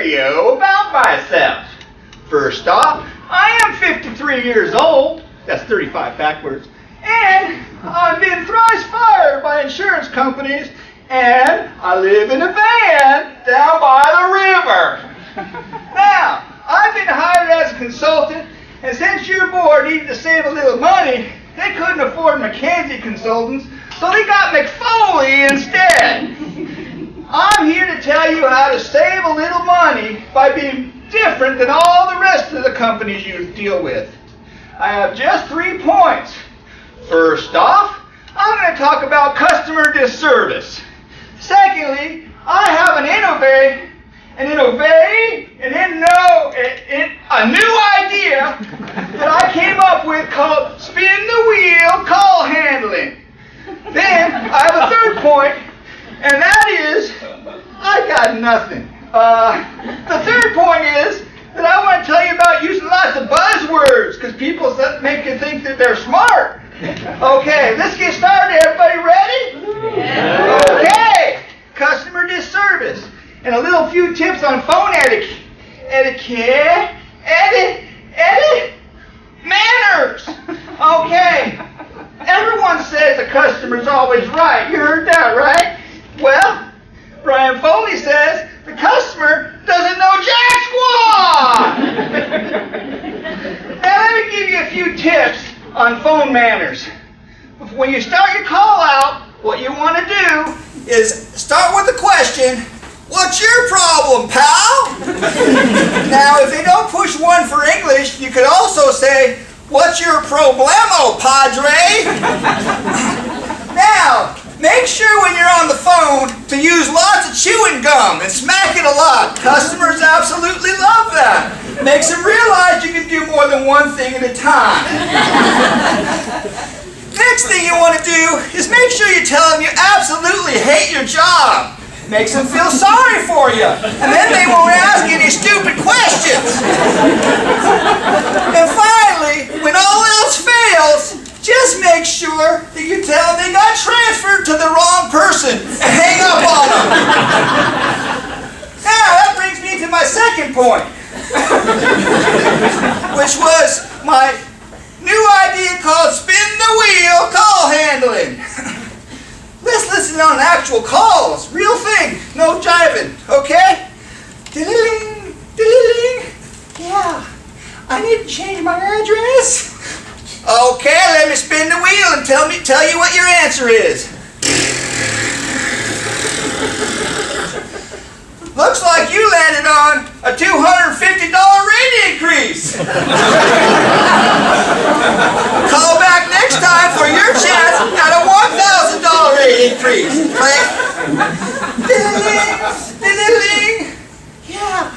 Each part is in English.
you about myself. First off, I am 53 years old. That's 35 backwards. And I've been thrice fired by insurance companies, and I live in a van down by the river. Now, I've been hired as a consultant, and since your board needed to save a little money, they couldn't afford McKenzie consultants, so they got McFoley instead. I'm here to tell you how to save a little money by being different than all the rest of the companies you deal with. I have just 3 points. First off, I'm going to talk about customer disservice. Secondly, I have a new idea that I came up with called spin the wheel call handling. Then I have a third point, and that is, I got nothing. The third point is that I want to tell you about using lots of buzzwords, because people make you think that they're smart. Okay, let's get started. Everybody ready? Yeah. Okay, customer disservice, and a little few tips on phone etiquette, manners. Okay, everyone says the customer's always right. You heard that, right? Well, Bryan Foley says the customer doesn't know jack squat. Now let me give you a few tips on phone manners. When you start your call out, what you want to do is start with the question, "What's your problem, pal?" Now, if they don't push one for English, you could also say, "What's your problemo, padre?" Now, make sure when you're on the phone to use lots of chewing gum and smack it a lot. Customers absolutely love that. Makes them realize you can do more than one thing at a time. Next thing you want to do is make sure you tell them you absolutely hate your job. Makes them feel sorry for you, and then they won't ask any stupid questions. And finally, when all else fails, just make sure that you tell them they got transferred to the wrong person and hang up on them. Now, that brings me to my second point, which was my new idea called spin the wheel call handling. Let's listen on actual calls, real thing, no jiving, okay? Diddling, diddling. Yeah, I need to change my address. Okay, let me spin the wheel and tell you what your answer is. Looks like you landed on a $250 rate increase. Call back next time for your chance at a $1,000 rate increase. Click. Diddling, diddling. Yeah,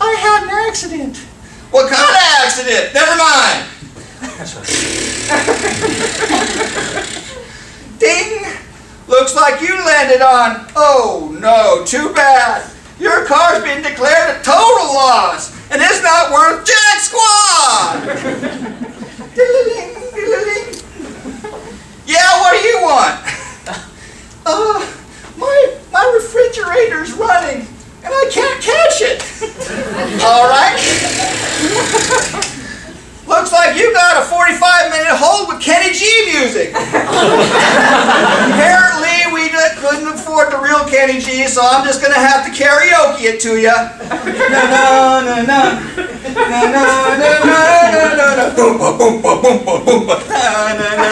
I had an accident. What kind of accident? Never mind. Ding! Looks like you landed on, oh no, too bad. Your car's been declared a total loss, and it's not worth jack squat! Diddling, diddling. Yeah, what do you want? My refrigerator's running, and I can't catch it. All right. Looks like you got a 45-minute hold with Kenny G music. Apparently, we couldn't afford the real Kenny G, so I'm just going to have to karaoke it to you. Na-na-na-na. Na-na-na-na-na-na. Boomba, boomba, boomba, boomba. Na-na-na.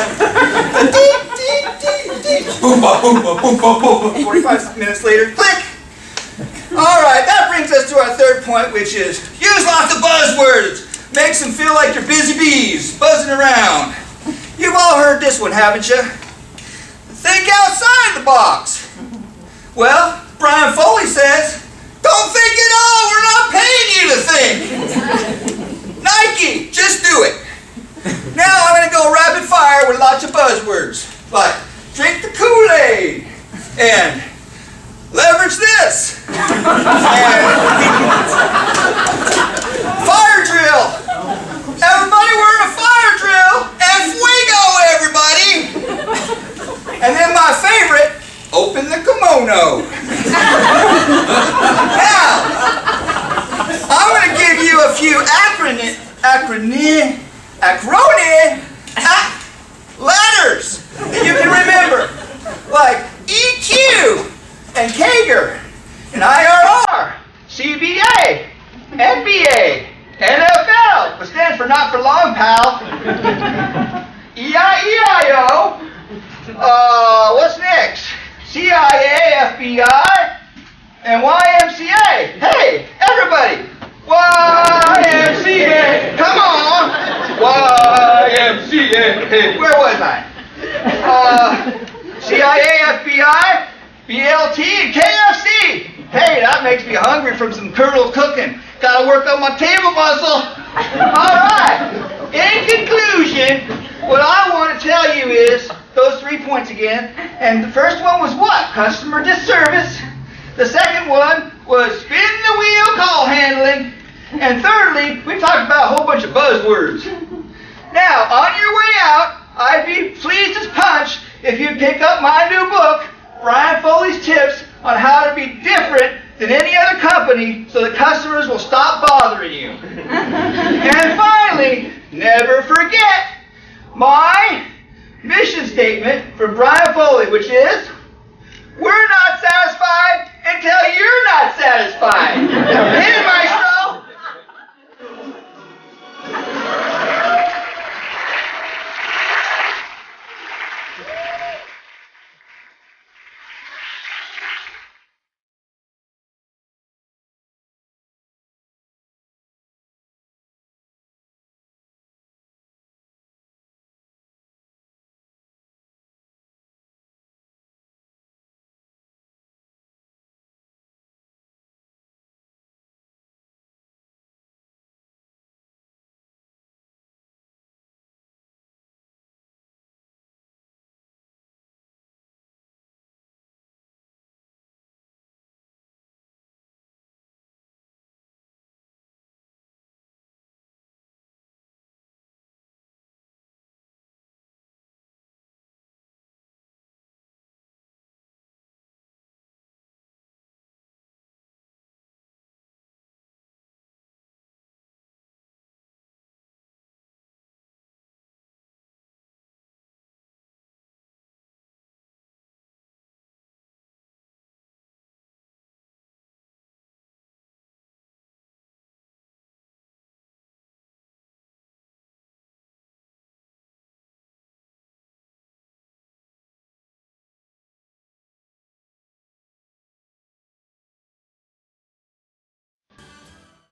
Boomba, boomba, boomba, boomba. 45 minutes later, click. All right, that brings us to our third point, which is use lots of buzzwords. Makes them feel like you're busy bees, buzzing around. You've all heard this one, haven't you? Think outside the box. Well, Bryan Foley says, don't think at all, we're not paying you to think. Nike, just do it. Now I'm going to go rapid fire with lots of buzzwords, like drink the Kool-Aid, and leverage this, and fire drill. Everybody wearing a fire drill, and fuego, everybody. And then my favorite, open the kimono. IRR, CBA, NBA, NFL, which stands for not for long, pal. EIEIO, what's next? CIA, FBI, and YMCA. Hey, everybody, YMCA, come on. YMCA, where was I? CIA, FBI, BLT, and KFC. Hey, that makes me hungry from some Colonel cooking. Gotta work on my table muscle. All right. In conclusion, what I want to tell you is those 3 points again. And the first one was what? Customer disservice. The second one was spin the wheel call handling. And thirdly, we talked about a whole bunch of buzzwords. Now, on your way out, I'd be pleased as punch if you'd pick up my new book, Bryan Foley's Tips on How to Be Different Than Any Other Company so that customers will stop bothering you. And finally, never forget my mission statement from Bryan Foley, which is, we're not satisfied until you're not satisfied.